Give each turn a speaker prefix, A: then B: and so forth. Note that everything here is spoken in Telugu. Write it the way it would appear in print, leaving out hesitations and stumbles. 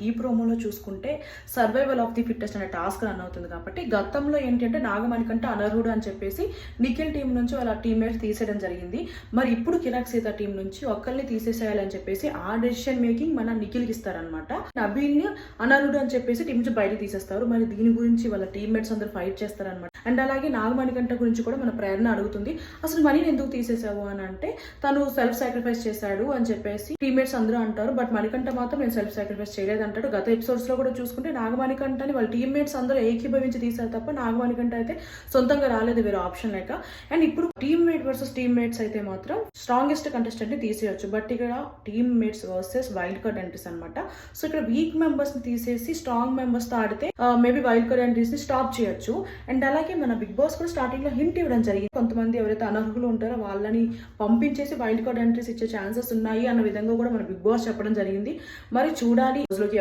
A: ఈ ప్రోమోలో చూసుకుంటే సర్వైవల్ ఆఫ్ ది ఫిట్టెస్ట్ అనే టాస్క్ రన్ అవుతుంది కాబట్టి గతంలో ఏంటంటే నాగమణికంట అనర్హుడు అని చెప్పేసి నిఖిల్ టీం నుంచి వాళ్ళ టీమ్మేట్స్ తీసేయడం జరిగింది. మరి ఇప్పుడు కిరాక్ సీత టీం నుంచి ఒక్కరిని తీసేసేయాలని చెప్పేసి ఆ డెసిషన్ మేకింగ్ మన నిఖిల్కి ఇస్తారనమాట. నబీల్ని అనర్హుడు అని చెప్పేసి టీం నుంచి బయట తీసేస్తారు. మరి దీని గురించి వాళ్ళ టీమ్మేట్స్ అందరూ ఫైట్ చేస్తారనమాట. అండ్ అలాగే నాగమణికంట గురించి కూడా మన ప్రేరణ అడుగుతుంది, అసలు మనీని ఎందుకు తీసేసావు అని అంటే తను సెల్ఫ్ సాక్రిఫైస్ చేశాడు అని చెప్పేసి టీమ్మేట్స్ అందరూ అంటారు. బట్ మణికంఠ మాత్రం నేను సెల్ఫ్ సాక్రిఫైస్ చేయలేదు అంటాడు. గత ఎపిసోడ్స్ లో కూడా చూసుకుంటే నాగమణికంఠని వాళ్ళ టీమ్మేట్స్ అందరూ ఏకీభవించి తీశారు తప్ప నాగమణికంఠ అయితే సొంతంగా రాలేదు, వేరే ఆప్షన్ లేక. అండ్ ఇప్పుడు టీమ్మేట్ వర్సెస్ టీమ్మేట్స్ అయితే మాత్రం స్ట్రాంగెస్ట్ కంటెస్టెంట్ ని తీసేయచ్చు. బట్ ఇక్కడ teammates versus wild card entries అనమాట. సో ఇక్కడ వీక్ మెంబర్స్ ని తీసేసి స్ట్రాంగ్ మెంబర్స్ తో ఆడితే మేబీ వైల్డ్ కార్డ్ ఎంట్రీస్ ని స్టాప్ చేయొచ్చు. అండ్ అలాగే మన బిగ్ బాస్ కూడా స్టార్టింగ్ లో హింట్ ఇవ్వడం జరిగింది, కొంతమంది ఎవరైతే అనర్హులు ఉంటారో వాళ్ళని పంపించేసి వైల్డ్ కార్డ్ ఎంట్రీస్ ఇచ్చే ఛాన్సెస్ ఉన్నాయి అన్న విధంగా కూడా మన బిగ్ బాస్ చెప్పడం జరిగింది. మరి చూడాలి.